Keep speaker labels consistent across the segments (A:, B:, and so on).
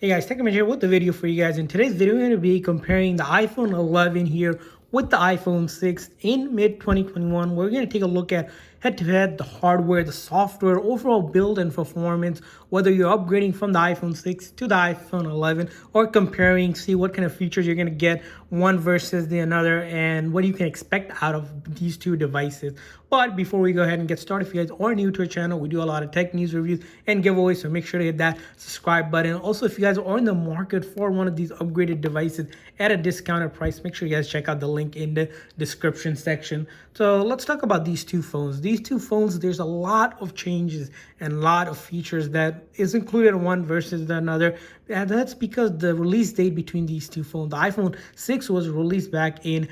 A: Hey guys, Tech here with the video for you guys. In today's video, we're going to be comparing the iPhone 11 here with the iPhone 6 in mid 2021. We're going to take a look at head-to-head, the hardware, the software, overall build and performance, whether you're upgrading from the iPhone 6 to the iPhone 11 or comparing, see what kind of features you're going to get one versus the another and what you can expect out of these two devices. But before we go ahead and get started, if you guys are new to our channel, we do a lot of tech news reviews and giveaways, so make sure to hit that subscribe button. Also, if you guys are in the market for one of these upgraded devices at a discounted price, make sure you guys check out the link in the description section. So let's talk about these two phones. These two phones, there's a lot of changes and a lot of features that is included in one versus the another. And that's because the release date between these two phones, the iPhone 6 was released back in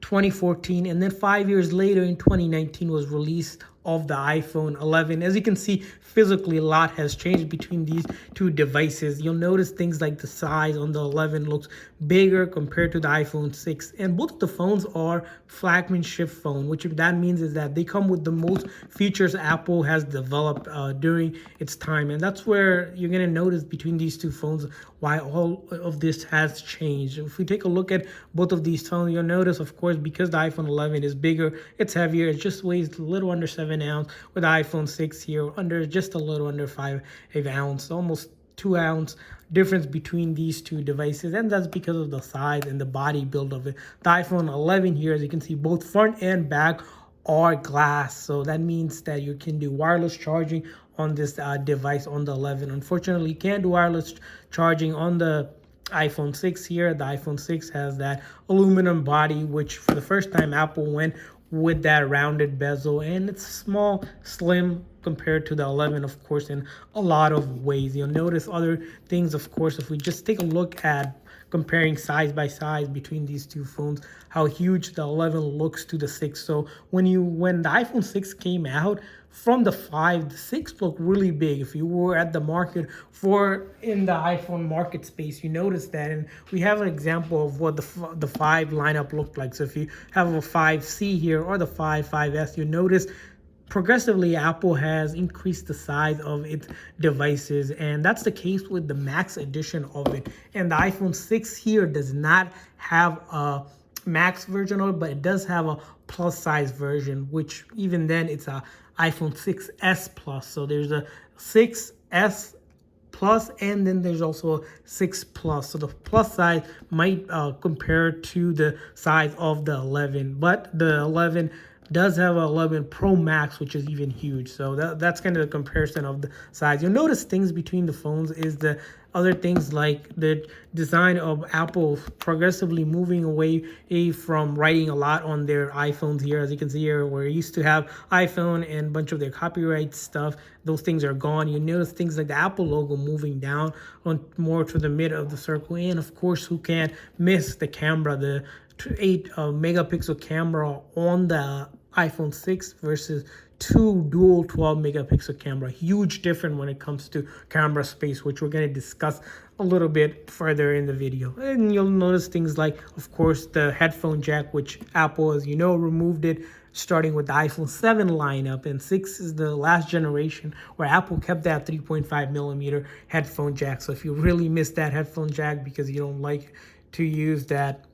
A: 2014, and then 5 years later in 2019 was release of the iPhone 11. As you can see, physically a lot has changed between these two devices. You'll notice things like the size on the 11 looks bigger compared to the iPhone 6, and both of the phones are flagship phone, which that means is that they come with the most features Apple has developed during its time, and that's where you're going to notice between these two phones why all of this has changed. If we take a look at both of these phones, you'll notice, of course, because the iPhone 11 is bigger, it's heavier, it just weighs a little under 7 ounce, with the iPhone 6 here under just a little under 5 ounce, almost 2 ounce difference between these two devices, and that's because of the size and the body build of it. The iPhone 11 here, as you can see, both front and back are glass, so that means that you can do wireless charging on this device on the 11. Unfortunately, you can't do wireless charging on the iPhone 6 here. The iPhone 6 has that aluminum body, which for the first time Apple went with that rounded bezel, and it's small, slim compared to the 11, of course, in a lot of ways. You'll notice other things, of course, if we just take a look at comparing size by size between these two phones, how huge the 11 looks to the 6. So when the iPhone 6 came out, from the 5, the 6 looked really big. If you were at the market for in the iPhone market space, you notice that. And we have an example of what the 5 lineup looked like. So if you have a 5C here or the 5S, you notice progressively Apple has increased the size of its devices, and that's the case with the Max edition of it. And the iPhone 6 here does not have a Max version of it, but it does have a plus size version, which even then it's a iPhone 6s Plus. So there's a 6s Plus, and then there's also a 6 Plus. So the plus size might compare to the size of the 11, but the 11 does have a 11 Pro Max, which is even huge. So that's kind of the comparison of the size. You'll notice things between the phones is the other things like the design of Apple progressively moving away from writing a lot on their iPhones here. As you can see here, where you used to have iPhone and a bunch of their copyright stuff, those things are gone. You notice things like the Apple logo moving down on more to the mid of the circle. And of course, who can't miss the camera, the 8 megapixel camera on the iPhone 6 versus 2 dual 12 megapixel camera. Huge difference when it comes to camera space, which we're going to discuss a little bit further in the video. And you'll notice things like, of course, the headphone jack, which Apple, as you know, removed it starting with the iPhone 7 lineup, and 6 is the last generation where Apple kept that 3.5 millimeter headphone jack. So if you really miss that headphone jack because you don't like to use that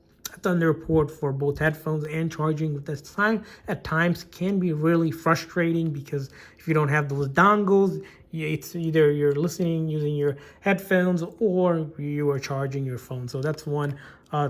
A: Thunder port for both headphones and charging with this time, at times can be really frustrating, because if you don't have those dongles, it's either you're listening using your headphones or you are charging your phone. So that's one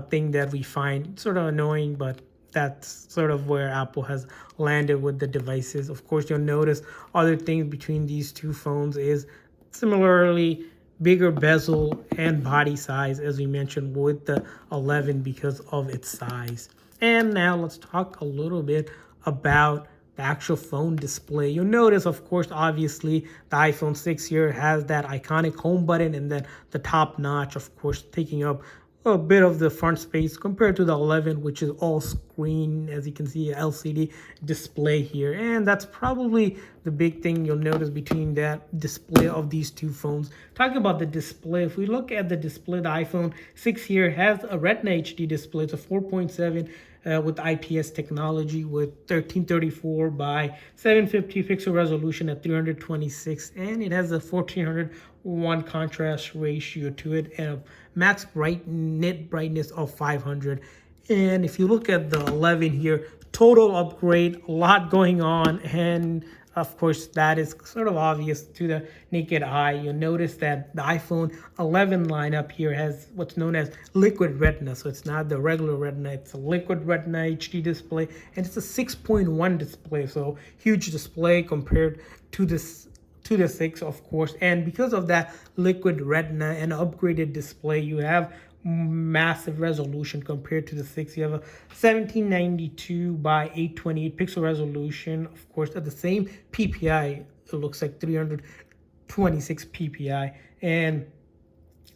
A: thing that we find sort of annoying, but that's sort of where Apple has landed with the devices. Of course, you'll notice other things between these two phones is similarly bigger bezel and body size, as we mentioned with the 11 because of its size. And now let's talk a little bit about the actual phone display. You'll notice, of course, obviously the iPhone 6 here has that iconic home button, and then the top notch, of course, taking up a bit of the front space compared to the 11, which is all screen. As you can see, LCD display here, and that's probably the big thing you'll notice between that display of these two phones. Talking about the display, if we look at the display, the iPhone 6 here has a Retina HD display. It's a 4.7 with IPS technology with 1334 by 750 pixel resolution at 326, and it has a 1401 contrast ratio to it and a max nit brightness of 500. And if you look at the 11 here, total upgrade, a lot going on, and of course that is sort of obvious to the naked eye. You'll notice that the iPhone 11 lineup here has what's known as liquid retina, so it's not the regular retina, it's a liquid retina HD display, and it's a 6.1 display, so huge display compared to this to the 6, of course. And because of that liquid retina and upgraded display, you have massive resolution compared to the 6. You have a 1792 by 828 pixel resolution, of course, at the same PPI. It looks like 326 PPI. And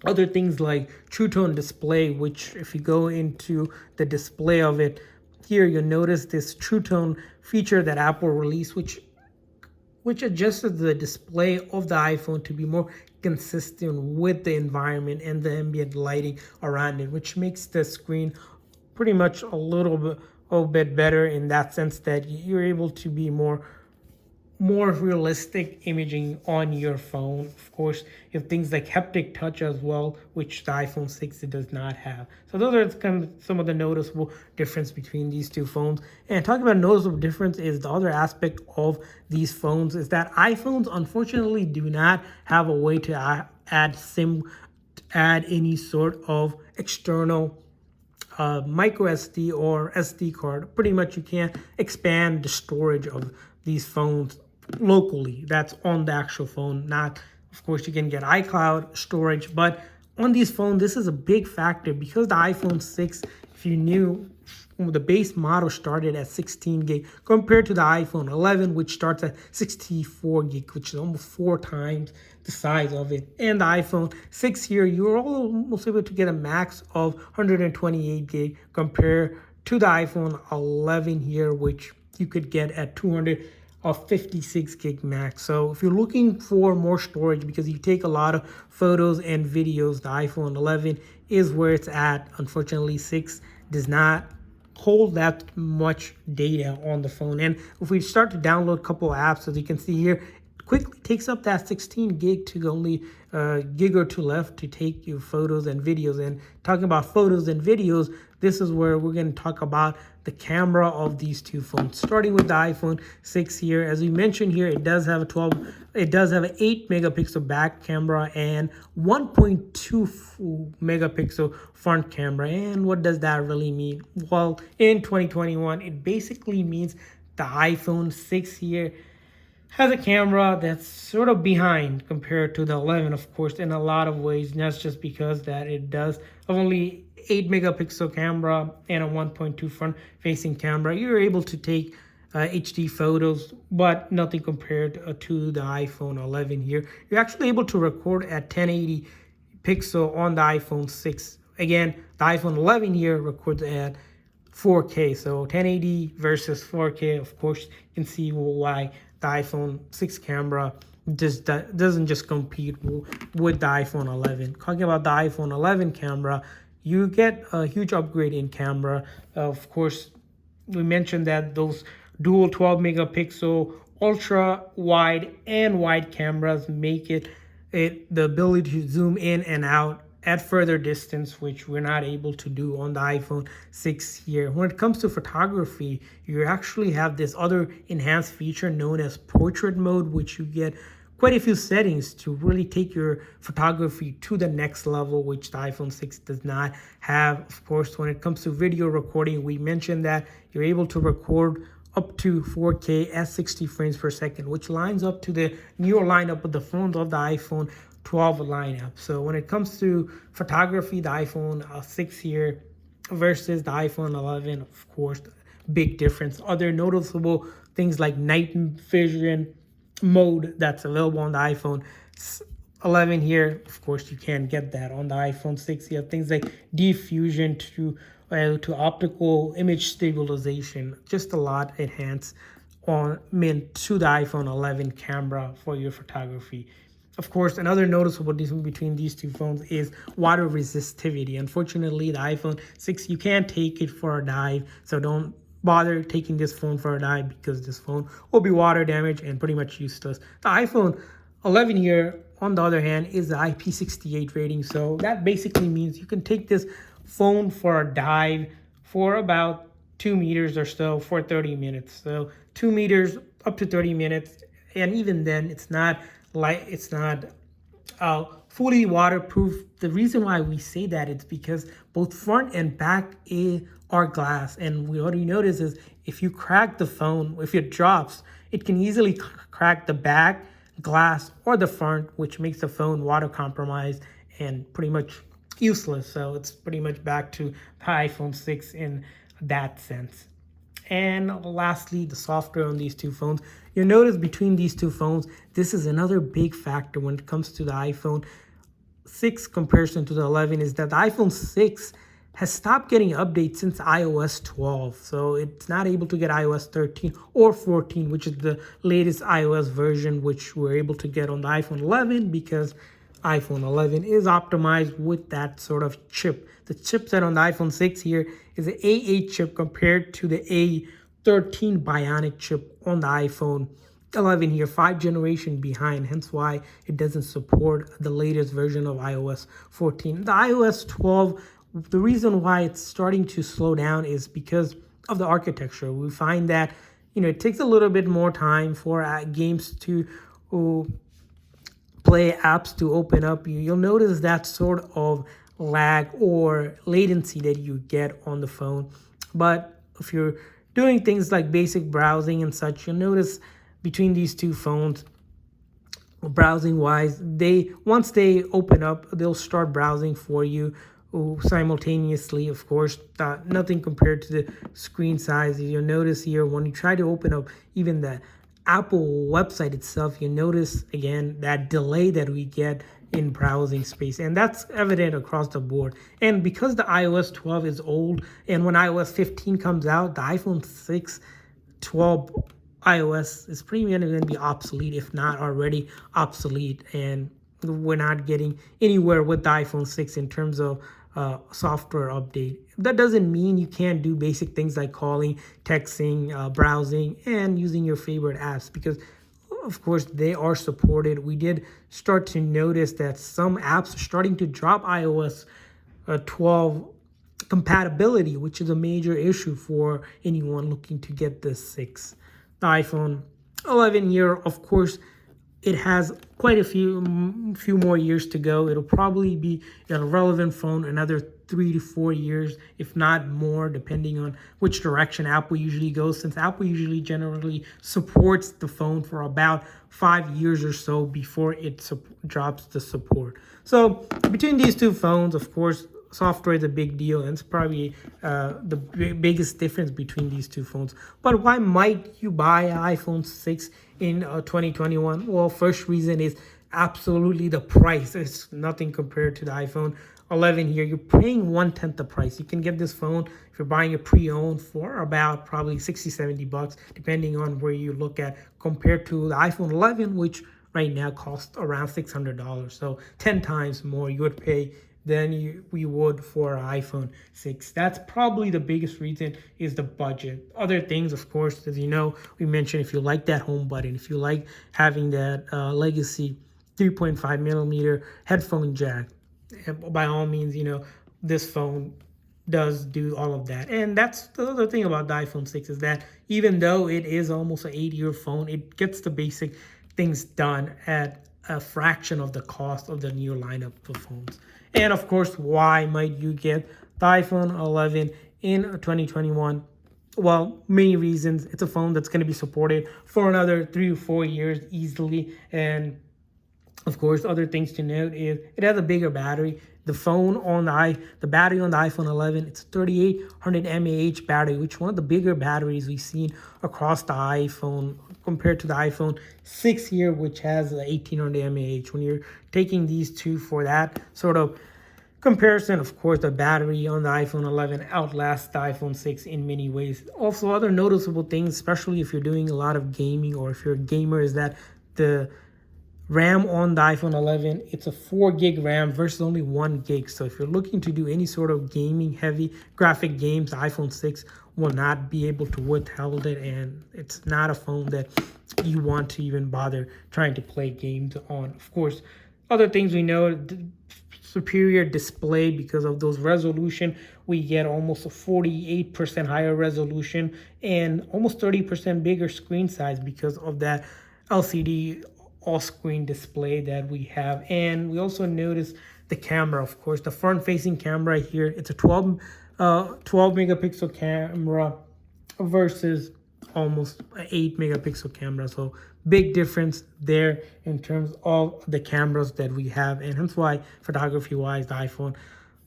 A: other things like True Tone display, which if you go into the display of it here, you'll notice this True Tone feature that Apple released, which adjusted the display of the iPhone to be more consistent with the environment and the ambient lighting around it, which makes the screen pretty much a little bit better in that sense that you're able to be more realistic imaging on your phone. Of course, you have things like haptic touch as well, which the iPhone 6 does not have. So those are kind of some of the noticeable difference between these two phones. And talking about noticeable difference is the other aspect of these phones is that iPhones unfortunately do not have a way to add any sort of external micro SD or SD card. Pretty much you can't expand the storage of these phones locally. That's on the actual phone. Not, of course, you can get iCloud storage, but on these phones, this is a big factor because the iPhone 6, if you knew, the base model started at 16 gig compared to the iPhone 11, which starts at 64 gig, which is almost 4 times the size of it. And the iPhone 6 here, you're almost able to get a max of 128 gig compared to the iPhone 11 here, which you could get at 256 gig max. So if you're looking for more storage because you take a lot of photos and videos, the iPhone 11 is where it's at. Unfortunately, 6 does not hold that much data on the phone. And if we start to download a couple of apps, as you can see here, it quickly takes up that 16 gig to only a gig or two left to take your photos and videos. And talking about photos and videos, this is where we're going to talk about the camera of these two phones. Starting with the iPhone 6 here, as we mentioned here, it does have an 8 megapixel back camera and 1.2 megapixel front camera. And what does that really mean? Well, in 2021, it basically means the iPhone 6 here has a camera that's sort of behind compared to the 11, of course, in a lot of ways. And that's just because that it does only 8 megapixel camera and a 1.2 front facing camera. You're able to take HD photos, but nothing compared to the iPhone 11 here. You're actually able to record at 1080 pixel on the iPhone 6. Again, the iPhone 11 here records at 4K. So 1080 versus 4K, of course, you can see why the iPhone 6 camera doesn't just compete with the iPhone 11. Talking about the iPhone 11 camera, you get a huge upgrade in camera. Of course, we mentioned that those dual 12 megapixel ultra wide and wide cameras make it the ability to zoom in and out at further distance, which we're not able to do on the iPhone 6 here. When it comes to photography, you actually have this other enhanced feature known as portrait mode, which you get quite a few settings to really take your photography to the next level, which the iPhone 6 does not have. Of course, when it comes to video recording, we mentioned that you're able to record up to 4K at 60 frames per second, which lines up to the newer lineup of the phones of the iPhone 12 lineup. So when it comes to photography, the iPhone 6 here versus the iPhone 11, of course, big difference. Other noticeable things like night vision mode that's available on the iPhone 11 here. Of course, you can't get that on the iPhone 6. You have things like diffusion to optical image stabilization. Just a lot enhanced to the iPhone 11 camera for your photography. Of course, another noticeable difference between these two phones is water resistivity. Unfortunately, the iPhone 6, you can't take it for a dive, so don't bother taking this phone for a dive because this phone will be water damaged and pretty much useless. The iPhone 11 here, on the other hand, is the IP68 rating, so that basically means you can take this phone for a dive for about 2 meters or so for 30 minutes. So 2 meters up to 30 minutes, and even then, it's not fully waterproof. The reason why we say that is because both front and back are glass, and what we notice is if you crack the phone, if it drops, it can easily crack the back glass or the front, which makes the phone water compromised and pretty much useless. So it's pretty much back to the iPhone 6 in that sense. And lastly, the software on these two phones. You'll notice between these two phones, this is another big factor when it comes to the iPhone 6 comparison to the 11, is that the iPhone 6 has stopped getting updates since iOS 12. So it's not able to get iOS 13 or 14, which is the latest iOS version, which we're able to get on the iPhone 11 because iPhone 11 is optimized with that sort of chip. The chipset on the iPhone 6 here is an A8 chip compared to the A13 Bionic chip on the iPhone 11 here, 5 generation behind, hence why it doesn't support the latest version of iOS 14. The iOS 12, the reason why it's starting to slow down is because of the architecture. We find that, it takes a little bit more time for games to play, apps to open up. You'll notice that sort of lag or latency that you get on the phone. But if you're doing things like basic browsing and such, you'll notice between these two phones, browsing wise, once they open up, they'll start browsing for you simultaneously. Of course, nothing compared to the screen size. You'll notice here when you try to open up even the Apple website itself, you notice again that delay that we get in browsing space, and that's evident across the board. And because the iOS 12 is old, and when iOS 15 comes out, the iPhone 6 12 iOS is pretty much going to be obsolete, if not already obsolete, and we're not getting anywhere with the iPhone 6 in terms of software update. That doesn't mean you can't do basic things like calling, texting, browsing, and using your favorite apps, because of course they are supported. We did start to notice that some apps are starting to drop iOS 12 compatibility, which is a major issue for anyone looking to get the 6. The iPhone 11 here, of course, it has quite a few more years to go. It'll probably be a relevant phone another 3 to 4 years, if not more, depending on which direction Apple usually goes, since Apple usually generally supports the phone for about 5 years or so before it drops the support. So between these two phones, of course, software is a big deal, and it's probably the biggest difference between these two phones. But why might you buy an iPhone 6 in 2021? Well, first reason is absolutely the price. It's nothing compared to the iPhone 11 here. You're paying 1/10 the price. You can get this phone if you're buying a pre-owned for about probably $60-70, depending on where you look at, compared to the iPhone 11, which right now costs around $600. So 10 times more you would pay than we would for an iPhone 6. That's probably the biggest reason, is the budget. Other things, of course, as you know, we mentioned, if you like that home button, if you like having that legacy 3.5 millimeter headphone jack, by all means, this phone does do all of that. And that's the other thing about the iPhone 6, is that even though it is almost an 8-year phone, it gets the basic things done at a fraction of the cost of the new lineup of phones. And of course, why might you get the iPhone 11 in 2021? Well, many reasons. It's a phone that's going to be supported for another 3 or 4 years easily. And of course, other things to note is it has a bigger battery. The battery on the iPhone 11, it's a 3800 mAh battery, which is one of the bigger batteries we've seen across the iPhone compared to the iPhone 6 here, which has the 1800 mAh. When you're taking these two for that sort of comparison, of course, the battery on the iPhone 11 outlasts the iPhone 6 in many ways. Also, other noticeable things, especially if you're doing a lot of gaming or if you're a gamer, is that the RAM on the iPhone 11, it's a 4 gig RAM versus only 1 gig. So if you're looking to do any sort of gaming heavy graphic games, the iPhone 6 will not be able to withhold it, and it's not a phone that you want to even bother trying to play games on. Of course, other things we know, superior display because of those resolution. We get almost a 48% higher resolution and almost 30% bigger screen size because of that LCD all-screen display that we have. And we also notice the camera, of course, the front-facing camera here. It's a 12 megapixel camera versus almost an 8 megapixel camera. So big difference there in terms of the cameras that we have, and hence why photography wise the iPhone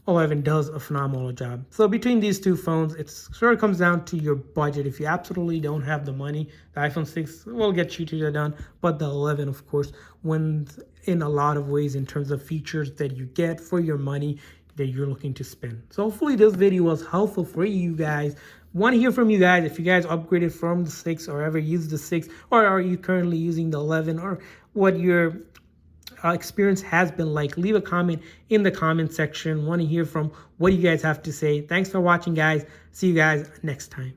A: 11 does a phenomenal job. So between these two phones, it sort of comes down to your budget. If you absolutely don't have the money, the iPhone 6 will get you to the done, but the 11 of course wins in a lot of ways in terms of features that you get for your money that you're looking to spend. So hopefully this video was helpful for you guys. Want to hear from you guys if you guys upgraded from the 6 or ever used the 6, or are you currently using the 11, or what your experience has been like. Leave a comment in the comment section. Want to hear from what you guys have to say. Thanks for watching, guys. See you guys next time.